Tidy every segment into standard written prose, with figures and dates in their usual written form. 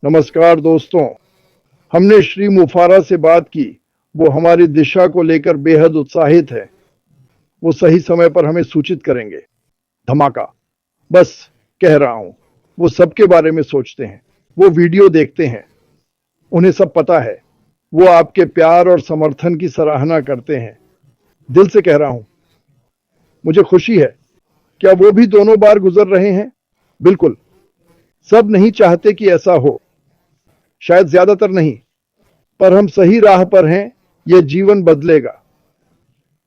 नमस्कार दोस्तों। हमने श्री मुफारा से बात की। वो हमारी दिशा को लेकर बेहद उत्साहित है। वो सही समय पर हमें सूचित करेंगे। धमाका। बस कह रहा हूं, वो सबके बारे में सोचते हैं, वो वीडियो देखते हैं, उन्हें सब पता है। वो आपके प्यार और समर्थन की सराहना करते हैं। दिल से कह रहा हूं, मुझे खुशी है। क्या वो भी दोनों बार गुजर रहे हैं? बिल्कुल। सब नहीं चाहते कि ऐसा हो, शायद ज्यादातर नहीं, पर हम सही राह पर हैं। यह जीवन बदलेगा।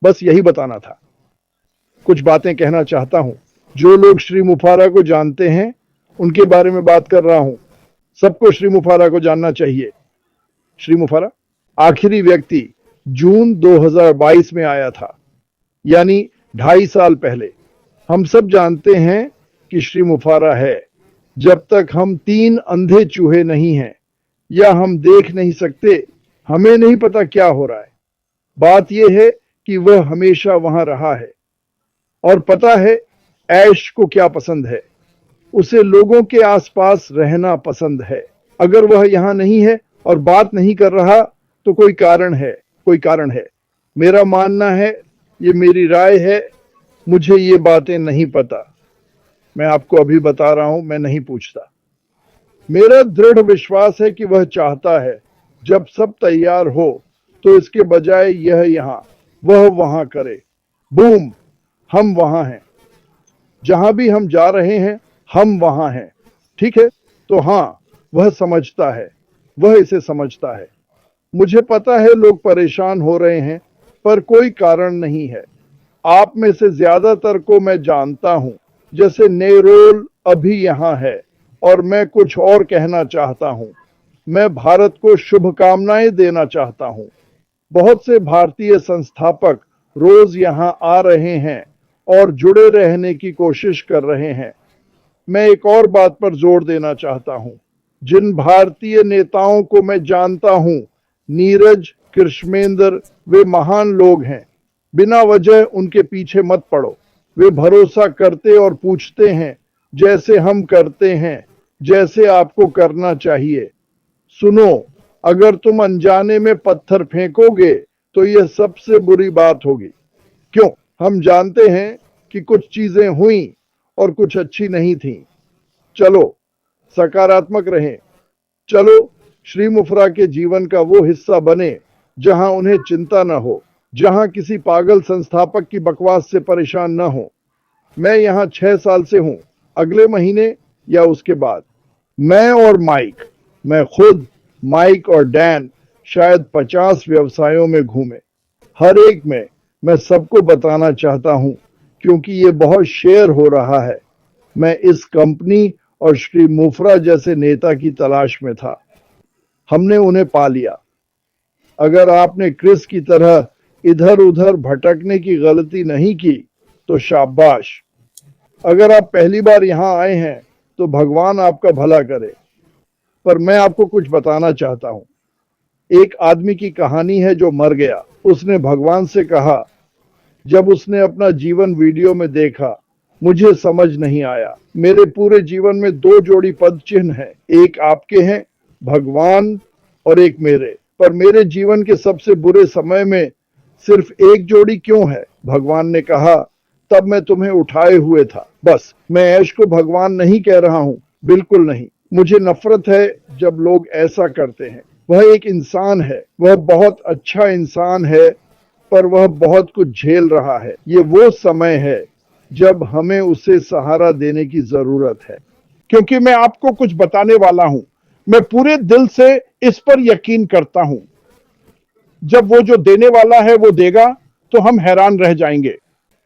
बस यही बताना था। कुछ बातें कहना चाहता हूं। जो लोग श्री मुफारा को जानते हैं उनके बारे में बात कर रहा हूं। सबको श्री मुफारा को जानना चाहिए। श्री मुफारा आखिरी व्यक्ति जून 2022 में आया था, यानी 2.5 साल पहले। हम सब जानते हैं कि श्री मुफारा है। जब तक हम 3 अंधे चूहे नहीं हैं या हम देख नहीं सकते, हमें नहीं पता क्या हो रहा है। बात यह है कि वह हमेशा वहां रहा है और पता है ऐश को क्या पसंद है। उसे लोगों के आसपास रहना पसंद है। अगर वह यहां नहीं है और बात नहीं कर रहा तो कोई कारण है, कोई कारण है। मेरा मानना है, ये मेरी राय है, मुझे ये बातें नहीं पता। मैं आपको अभी बता रहा हूं, मैं नहीं पूछता। मेरा दृढ़ विश्वास है कि वह चाहता है जब सब तैयार हो तो इसके बजाय यह यहां वह वहां करे। बूम, हम वहां हैं। जहां भी हम जा रहे हैं हम वहां हैं। ठीक है? तो हां, वह समझता है, वह इसे समझता है। मुझे पता है लोग परेशान हो रहे हैं, पर कोई कारण नहीं है। आप में से ज्यादातर को मैं जानता हूं। जैसे नेरोल अभी यहां है और मैं कुछ और कहना चाहता हूं। मैं भारत को शुभकामनाएं देना चाहता हूं। बहुत से भारतीय संस्थापक रोज यहां आ रहे हैं और जुड़े रहने की कोशिश कर रहे हैं। मैं एक और बात पर जोर देना चाहता हूं। जिन भारतीय नेताओं को मैं जानता हूं, नीरज, कृष्मेंद्र, वे महान लोग हैं। बिना वजह उनके पीछे मत पड़ो। वे भरोसा करते और पूछते हैं, जैसे हम करते हैं, जैसे आपको करना चाहिए। सुनो, अगर तुम अनजाने में पत्थर फेंकोगे तो यह सबसे बुरी बात होगी। क्यों? हम जानते हैं कि कुछ चीजें हुई और कुछ अच्छी नहीं थी। चलो सकारात्मक रहें। चलो श्री मुफरा के जीवन का वो हिस्सा बने जहां उन्हें चिंता न हो, जहां किसी पागल संस्थापक की बकवास से परेशान न हो। मैं यहां 6 साल से हूं। अगले महीने या उसके बाद मैं और माइक, मैं खुद, माइक और डैन शायद 50 व्यवसायों में घूमे। हर एक में मैं सबको बताना चाहता हूं क्योंकि ये बहुत शेयर हो रहा है। मैं इस कंपनी और श्री मुफरा जैसे नेता की तलाश में था। हमने उन्हें पा लिया। अगर आपने क्रिस की तरह इधर उधर भटकने की गलती नहीं की तो शाबाश। अगर आप पहली बार यहां आए हैं तो भगवान आपका भला करे। पर मैं आपको कुछ बताना चाहता हूं। एक आदमी की कहानी है जो मर गया। उसने भगवान से कहा, जब उसने अपना जीवन वीडियो में देखा, मुझे समझ नहीं आया। मेरे पूरे जीवन में 2 जोड़ी पद चिन्ह हैं। एक आपके हैं, भगवान, और एक मेरे। पर मेरे जीवन के सबसे बुरे समय में सिर्फ एक जोड़ी क्यों है? भगवान ने कहा, तब मैं तुम्हें उठाए हुए था। बस, मैं ऐश को भगवान नहीं कह रहा हूं, बिल्कुल नहीं। मुझे नफरत है जब लोग ऐसा करते हैं। वह एक इंसान है, वह बहुत अच्छा इंसान है, पर वह बहुत कुछ झेल रहा है। ये वो समय है जब हमें उसे सहारा देने की जरूरत है। क्योंकि मैं आपको कुछ बताने वाला हूं। मैं पूरे दिल से इस पर यकीन करता हूं। जब वो जो देने वाला है वो देगा तो हम हैरान रह जाएंगे।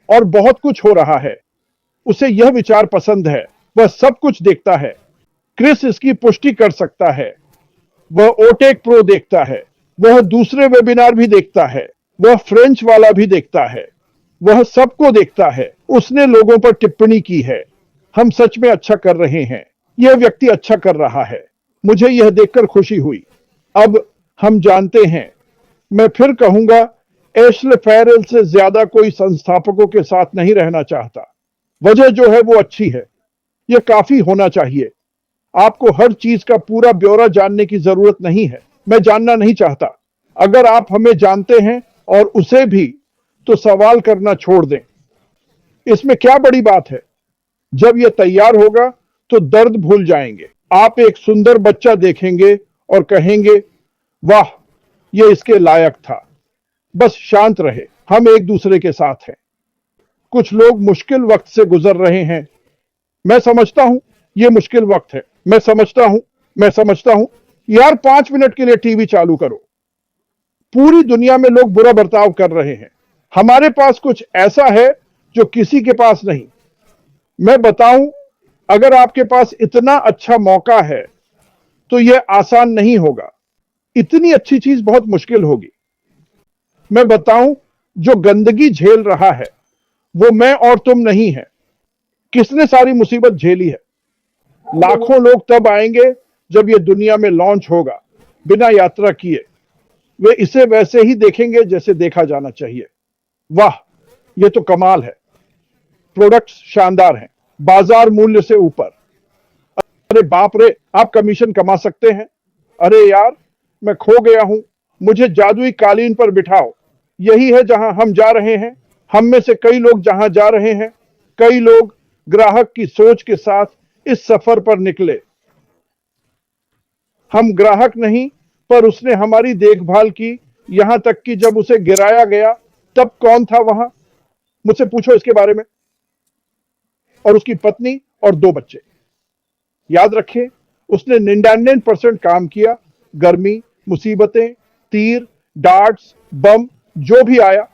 और बहुत कुछ हो रहा है। उसे यह विचार पसंद है। वह सब कुछ देखता है। क्रिस इसकी पुष्टि कर सकता है। वह ओटेक प्रो देखता है। वह दूसरे वेबिनार भी देखता है। वह फ्रेंच वाला भी देखता है। वह सबको देखता है। उसने लोगों पर टिप्पणी की है। हम सच में अच्छा कर रहे हैं। यह व्यक्ति अच्छा कर रहा है। मुझे यह देखकर खुशी हुई। अब हम जानते हैं। मैं फिर कहूंगा, एशले फेरेल से ज्यादा कोई संस्थापकों के साथ नहीं रहना चाहता। वजह जो है वो अच्छी है। यह काफी होना चाहिए। आपको हर चीज का पूरा ब्यौरा जानने की जरूरत नहीं है। मैं जानना नहीं चाहता। अगर आप हमें जानते हैं और उसे भी, तो सवाल करना छोड़ दें। इसमें क्या बड़ी बात है? जब यह तैयार होगा तो दर्द भूल जाएंगे। आप एक सुंदर बच्चा देखेंगे और कहेंगे, वाह, यह इसके लायक था। बस शांत रहे, हम एक दूसरे के साथ हैं। कुछ लोग मुश्किल वक्त से गुजर रहे हैं। मैं समझता हूं यह मुश्किल वक्त है। मैं समझता हूं। यार 5 मिनट के लिए टीवी चालू करो। पूरी दुनिया में लोग बुरा बर्ताव कर रहे हैं। हमारे पास कुछ ऐसा है जो किसी के पास नहीं। मैं बताऊं, अगर आपके पास इतना अच्छा मौका है तो यह आसान नहीं होगा। इतनी अच्छी चीज बहुत मुश्किल होगी। मैं बताऊं, जो गंदगी झेल रहा है वो मैं और तुम नहीं है। किसने सारी मुसीबत झेली है? लाखों लोग तब आएंगे जब यह दुनिया में लॉन्च होगा, बिना यात्रा किए। वे इसे वैसे ही देखेंगे जैसे देखा जाना चाहिए। वाह, यह तो कमाल है। प्रोडक्ट्स शानदार हैं, बाजार मूल्य से ऊपर। अरे बाप रे, आप कमीशन कमा सकते हैं। अरे यार, मैं खो गया हूं। मुझे जादुई कालीन पर बिठाओ। यही है जहां हम जा रहे हैं। हम में से कई लोग जहां जा रहे हैं। कई लोग ग्राहक की सोच के साथ इस सफर पर निकले। हम ग्राहक नहीं, पर उसने हमारी देखभाल की, यहां तक कि जब उसे गिराया गया तब कौन था वहां? मुझसे पूछो इसके बारे में। और उसकी पत्नी और 2 बच्चे। याद रखें, उसने 99% काम किया। गर्मी, मुसीबतें, तीर, डार्ट्स, बम, जो भी आया।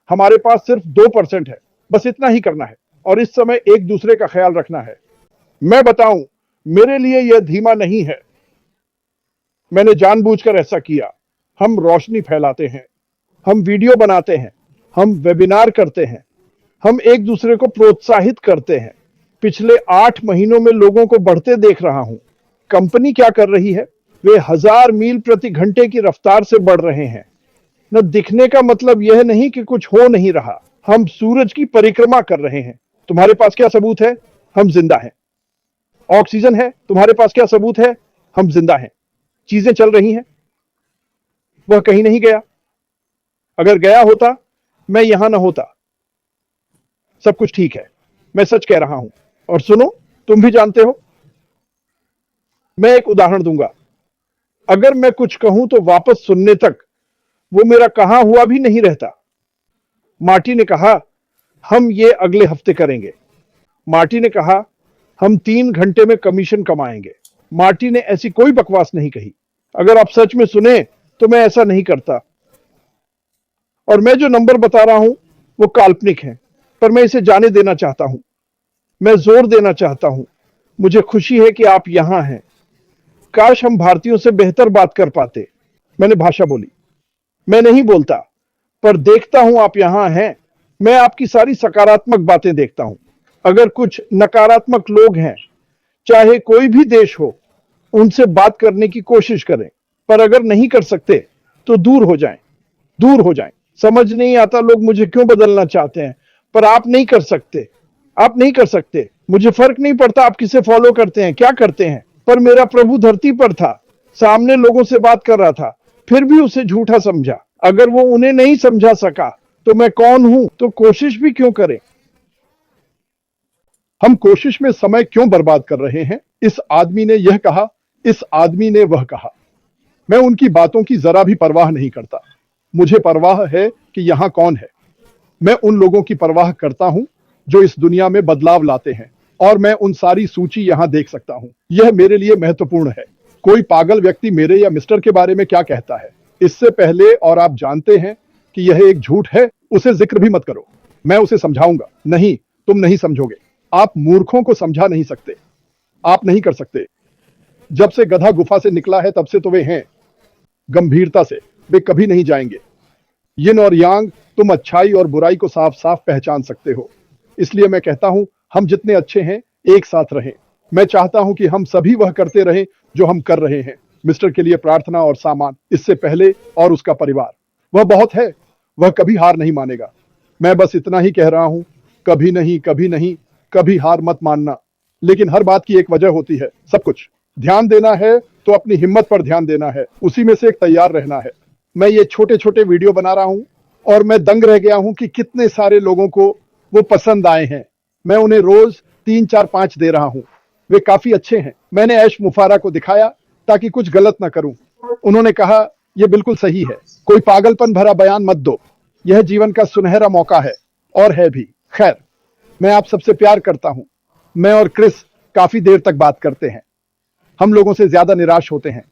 हमारे पास सिर्फ 2% है। बस इतना ही करना है और इस समय एक दूसरे का ख्याल रखना है। मैं बताऊं, मेरे लिए यह धीमा नहीं है। मैंने जानबूझकर ऐसा किया। हम रोशनी फैलाते हैं, हम वीडियो बनाते हैं, हम वेबिनार करते हैं, हम एक दूसरे को प्रोत्साहित करते हैं। पिछले 8 महीनों में लोगों को बढ़ते देख रहा हूं। कंपनी क्या कर रही है? वे 1000 मील प्रति घंटे की रफ्तार से बढ़ रहे हैं। न दिखने का मतलब यह नहीं कि कुछ हो नहीं रहा। हम सूरज की परिक्रमा कर रहे हैं। तुम्हारे पास क्या सबूत है? हम जिंदा हैं। ऑक्सीजन है। तुम्हारे पास क्या सबूत है? हम जिंदा हैं। चीजें चल रही हैं। वह कहीं नहीं गया। अगर गया होता, मैं यहां ना होता। सब कुछ ठीक है। मैं सच कह रहा हूं। और सुनो, तुम भी जानते हो। मैं एक उदाहरण दूंगा। अगर मैं कुछ कहूं तो वापस सुनने तक वो मेरा कहा हुआ भी नहीं रहता। मार्टी ने कहा, हम ये अगले हफ्ते करेंगे। मार्टी ने कहा, हम 3 घंटे में कमीशन कमाएंगे। मार्टी ने ऐसी कोई बकवास नहीं कही। अगर आप सच में सुने तो मैं ऐसा नहीं करता। और मैं जो नंबर बता रहा हूं वो काल्पनिक है, पर मैं इसे जाने देना चाहता हूं। मैं जोर देना चाहता हूं। मुझे खुशी है कि आप यहां हैं। काश हम भारतीयों से बेहतर बात कर पाते। मैंने भाषा बोली। मैं नहीं बोलता, पर देखता हूं आप यहां हैं। मैं आपकी सारी सकारात्मक बातें देखता हूं। अगर कुछ नकारात्मक लोग हैं, चाहे कोई भी देश हो, उनसे बात करने की कोशिश करें। पर अगर नहीं कर सकते तो दूर हो जाएं। दूर हो जाएं। समझ नहीं आता लोग मुझे क्यों बदलना चाहते हैं, पर आप नहीं कर सकते। आप नहीं कर सकते। मुझे फर्क नहीं पड़ता आप किसे फॉलो करते हैं, क्या करते हैं। पर मेरा प्रभु धरती पर था, सामने लोगों से बात कर रहा था, फिर भी उसे झूठा समझा। अगर वो उन्हें नहीं समझा सका तो मैं कौन हूं? तो कोशिश भी क्यों करें? हम कोशिश में समय क्यों बर्बाद कर रहे हैं? इस आदमी ने यह कहा, इस आदमी ने वह कहा। मैं उनकी बातों की जरा भी परवाह नहीं करता। मुझे परवाह है कि यहां कौन है। मैं उन लोगों की परवाह करता हूं जो इस दुनिया में बदलाव लाते हैं, और मैं उन सारी सूची यहां देख सकता हूं। यह मेरे लिए महत्वपूर्ण है। कोई पागल व्यक्ति मेरे या मिस्टर के बारे में क्या कहता है, इससे पहले और आप जानते हैं कि यह एक झूठ है, उसे जिक्र भी मत करो। मैं उसे समझाऊंगा। नहीं, तुम नहीं समझोगे। आप मूर्खों को समझा नहीं सकते। आप नहीं कर सकते। जब से गधा गुफा से निकला है तब से तो वे हैं। गंभीरता से, वे कभी नहीं जाएंगे। यिन और यांग, तुम अच्छाई और बुराई को साफ साफ पहचान सकते हो। इसलिए मैं कहता हूं, हम जितने अच्छे हैं एक साथ रहें। मैं चाहता हूं कि हम सभी वह करते रहें जो हम कर रहे हैं। मिस्टर के लिए प्रार्थना और सामान, इससे पहले, और उसका परिवार। वह बहुत है। वह कभी हार नहीं मानेगा। मैं बस इतना ही कह रहा हूं, कभी नहीं, कभी नहीं, कभी हार मत मानना। लेकिन हर बात की एक वजह होती है। सब कुछ ध्यान देना है तो अपनी हिम्मत पर ध्यान देना है, उसी में से एक तैयार रहना है। मैं ये छोटे छोटे वीडियो बना रहा हूं और मैं दंग रह गया हूं कि कितने सारे लोगों को वो पसंद आए हैं। मैं उन्हें रोज 3, 4, 5 दे रहा हूं। वे काफी अच्छे हैं। मैंने ऐश मुफारा को दिखाया ताकि कुछ गलत ना करूं। उन्होंने कहा, यह बिल्कुल सही है, कोई पागलपन भरा बयान मत दो, यह जीवन का सुनहरा मौका है। और है भी। खैर, मैं आप सबसे प्यार करता हूं। मैं और क्रिस काफी देर तक बात करते हैं। हम लोगों से ज्यादा निराश होते हैं।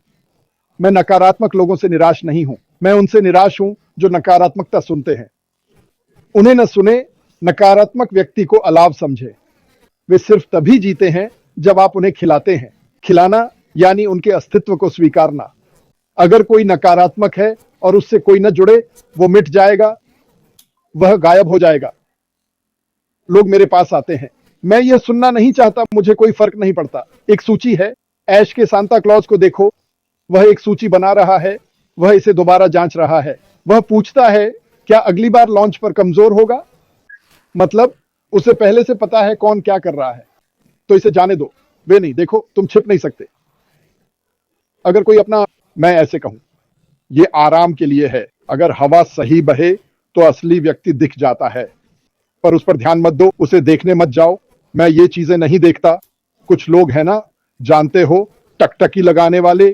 मैं नकारात्मक लोगों से निराश नहीं हूं, मैं उनसे निराश हूं जो नकारात्मकता सुनते हैं। उन्हें न सुने, नकारात्मक व्यक्ति को अलाव समझे। वे सिर्फ तभी जीते हैं जब आप उन्हें खिलाते हैं। खिलाना यानी उनके अस्तित्व को स्वीकारना। अगर कोई नकारात्मक है और उससे कोई न जुड़े, वो मिट जाएगा, वह गायब हो जाएगा। लोग मेरे पास आते हैं, मैं यह सुनना नहीं चाहता, मुझे कोई फर्क नहीं पड़ता। एक सूची है, ऐश के सांता क्लॉज को देखो, वह एक सूची बना रहा है, वह इसे दोबारा जांच रहा है। वह पूछता है, क्या अगली बार लॉन्च पर कमजोर होगा? मतलब उसे पहले से पता है कौन क्या कर रहा है, तो इसे जाने दो। वे नहीं, देखो, तुम छिप नहीं सकते। अगर कोई अपना, मैं ऐसे कहूं, ये आराम के लिए है। अगर हवा सही बहे तो असली व्यक्ति दिख जाता है, पर उस पर ध्यान मत दो, उसे देखने मत जाओ। मैं ये चीजें नहीं देखता। कुछ लोग हैं ना, जानते हो, टकटकी लगाने वाले,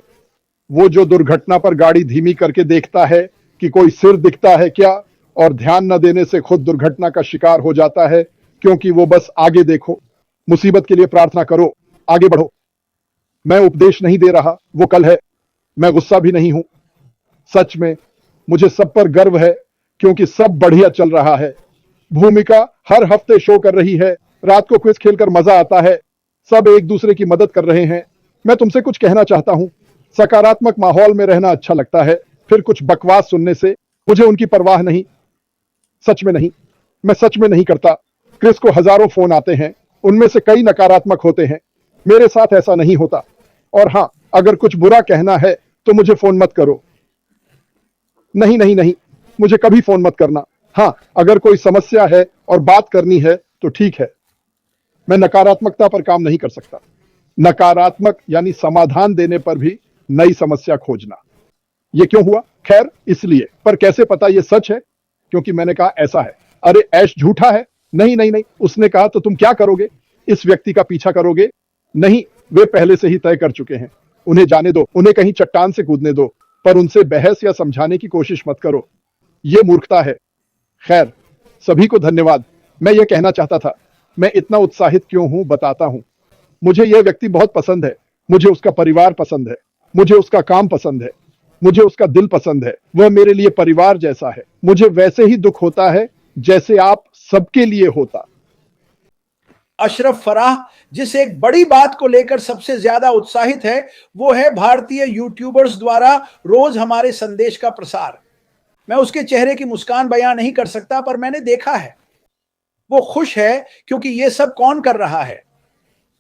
वो जो दुर्घटना पर गाड़ी धीमी करके देखता है कि कोई सिर दिखता है क्या, और ध्यान न देने से खुद दुर्घटना का शिकार हो जाता है, क्योंकि वो बस आगे देखो। मुसीबत के लिए प्रार्थना करो, आगे बढ़ो। मैं उपदेश नहीं दे रहा, वो कल है। मैं गुस्सा भी नहीं हूं। सच में मुझे सब पर गर्व है, क्योंकि सब बढ़िया चल रहा है। भूमिका हर हफ्ते शो कर रही है, रात को क्विज खेलकर मजा आता है, सब एक दूसरे की मदद कर रहे हैं। मैं तुमसे कुछ कहना चाहता हूं, सकारात्मक माहौल में रहना अच्छा लगता है, फिर कुछ बकवास सुनने से मुझे उनकी परवाह नहीं। सच में नहीं, मैं सच में नहीं करता। क्रिस को हजारों फोन आते हैं, उनमें से कई नकारात्मक होते हैं। मेरे साथ ऐसा नहीं होता। और हां, अगर कुछ बुरा कहना है तो मुझे फोन मत करो। नहीं नहीं नहीं, मुझे कभी फोन मत करना। हां, अगर कोई समस्या है और बात करनी है तो ठीक है। मैं नकारात्मकता पर काम नहीं कर सकता। नकारात्मक यानी समाधान देने पर भी नई समस्या खोजना। ये क्यों हुआ? खैर, इसलिए। पर कैसे पता ये सच है? क्योंकि मैंने कहा ऐसा है। अरे ऐश झूठा है। नहीं नहीं नहीं, उसने कहा, तो तुम क्या करोगे? इस व्यक्ति का पीछा करोगे? नहीं, वे पहले से ही तय कर चुके हैं। उन्हें जाने दो, उन्हें कहीं चट्टान से कूदने दो, पर उनसे बहस या समझाने की कोशिश मत करो। ये मूर्खता है। खैर, सभी को धन्यवाद। मैं ये कहना चाहता था, मैं इतना उत्साहित क्यों हूं बताता हूं। मुझे यह व्यक्ति बहुत पसंद है। मुझे उसका परिवार पसंद है। मुझे उसका काम पसंद है। मुझे उसका दिल पसंद है। वह मेरे लिए परिवार जैसा है। मुझे वैसे ही दुख होता है जैसे आप सबके लिए होता। अशरफ फराह जिस एक बड़ी बात को लेकर सबसे ज्यादा उत्साहित है, वो है भारतीय यूट्यूबर्स द्वारा रोज हमारे संदेश का प्रसार। मैं उसके चेहरे की मुस्कान बयां नहीं कर सकता, पर मैंने देखा है वो खुश है, क्योंकि ये सब कौन कर रहा है।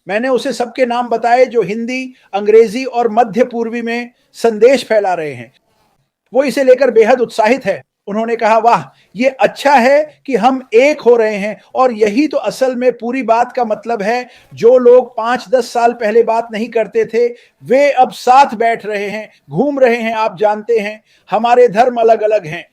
मैंने उसे सबके नाम बताए जो हिंदी, अंग्रेजी और मध्य पूर्वी में संदेश फैला रहे हैं। वो इसे लेकर बेहद उत्साहित है। उन्होंने कहा, वाह, ये अच्छा है कि हम एक हो रहे हैं, और यही तो असल में पूरी बात का मतलब है। जो लोग 5-10 साल पहले बात नहीं करते थे, वे अब साथ बैठ रहे हैं, घूम रहे हैं। आप जानते हैं, हमारे धर्म अलग अलग हैं,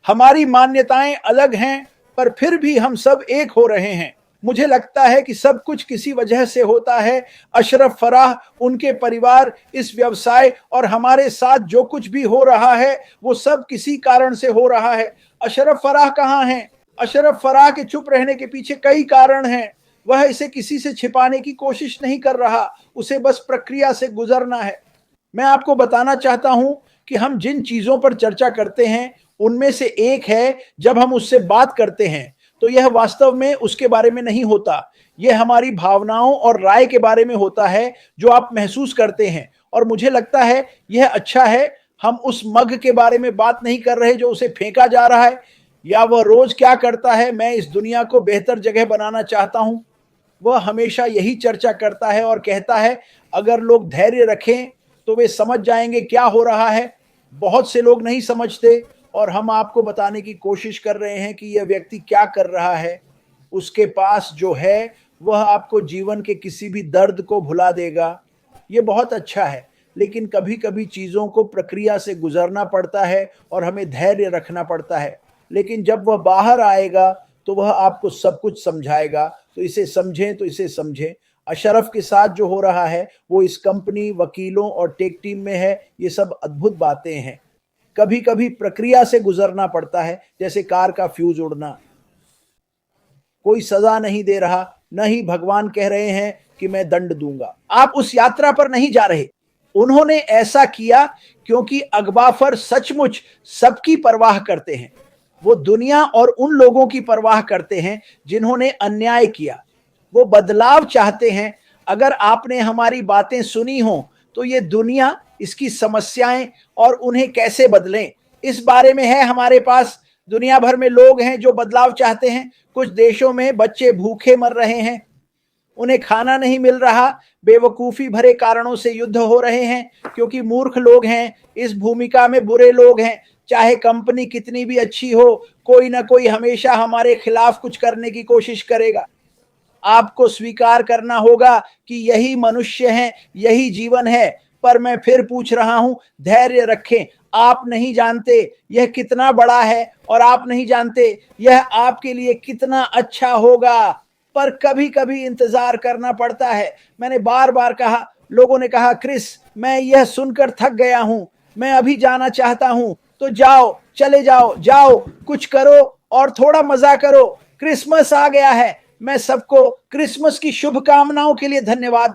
हमारी मान्यताएं अलग हैं, पर फिर भी हम सब एक हो रहे हैं। मुझे लगता है कि सब कुछ किसी वजह से होता है। अशरफ फराह, उनके परिवार, इस व्यवसाय और हमारे साथ जो कुछ भी हो रहा है, वो सब किसी कारण से हो रहा है। अशरफ फराह कहाँ हैं? अशरफ फराह के चुप रहने के पीछे कई कारण हैं। वह इसे किसी से छिपाने की कोशिश नहीं कर रहा, उसे बस प्रक्रिया से गुजरना है। मैं आपको बताना चाहता हूं कि हम जिन चीजों पर चर्चा करते हैं, उनमें से एक है, जब हम उससे बात करते हैं तो यह वास्तव में उसके बारे में नहीं होता। यह हमारी भावनाओं और राय के बारे में होता है, जो आप महसूस करते हैं। और मुझे लगता है यह अच्छा है। हम उस मग के बारे में बात नहीं कर रहे जो उसे फेंका जा रहा है, या वह रोज क्या करता है। मैं इस दुनिया को बेहतर जगह बनाना चाहता हूं। वह हमेशा यही चर्चा करता है और कहता है, अगर लोग धैर्य रखें तो वे समझ जाएंगे क्या हो रहा है। बहुत से लोग नहीं समझते, और हम आपको बताने की कोशिश कर रहे हैं कि यह व्यक्ति क्या कर रहा है। उसके पास जो है वह आपको जीवन के किसी भी दर्द को भुला देगा, ये बहुत अच्छा है। लेकिन कभी कभी चीज़ों को प्रक्रिया से गुजरना पड़ता है और हमें धैर्य रखना पड़ता है। लेकिन जब वह बाहर आएगा तो वह आपको सब कुछ समझाएगा। तो इसे समझें, तो इसे समझें। अशरफ के साथ जो हो रहा है वो इस कंपनी, वकीलों और टेक टीम में है, ये सब अद्भुत बातें हैं। कभी कभी प्रक्रिया से गुजरना पड़ता है, जैसे कार का फ्यूज उड़ना। कोई सजा नहीं दे रहा, न ही भगवान कह रहे हैं कि मैं दंड दूंगा। आप उस यात्रा पर नहीं जा रहे। उन्होंने ऐसा किया क्योंकि अगबाफर सचमुच सबकी परवाह करते हैं। वो दुनिया और उन लोगों की परवाह करते हैं जिन्होंने अन्याय किया। वो बदलाव चाहते हैं। अगर आपने हमारी बातें सुनी हो तो ये दुनिया, इसकी समस्याएं और उन्हें कैसे बदलें, इस बारे में है हमारे पास। दुनिया भर में लोग हैं जो बदलाव चाहते हैं। कुछ देशों में बच्चे भूखे मर रहे हैं, उन्हें खाना नहीं मिल रहा। बेवकूफ़ी भरे कारणों से युद्ध हो रहे हैं, क्योंकि मूर्ख लोग हैं, इस भूमिका में बुरे लोग हैं। चाहे कंपनी कितनी भी अच्छी हो, कोई ना कोई हमेशा हमारे खिलाफ कुछ करने की कोशिश करेगा। आपको स्वीकार करना होगा कि यही मनुष्य हैं, यही जीवन है। पर मैं फिर पूछ रहा हूं, धैर्य रखें। आप नहीं जानते यह कितना बड़ा है, और आप नहीं जानते यह आपके लिए कितना अच्छा होगा। पर कभी कभी इंतजार करना पड़ता है। मैंने बार बार कहा, लोगों ने कहा, क्रिस मैं यह सुनकर थक गया हूं, मैं अभी जाना चाहता हूं। तो जाओ, चले जाओ, जाओ, कुछ करो और थोड़ा मजा करो। क्रिसमस आ गया है। मैं सबको क्रिसमस की शुभकामनाओं के लिए धन्यवाद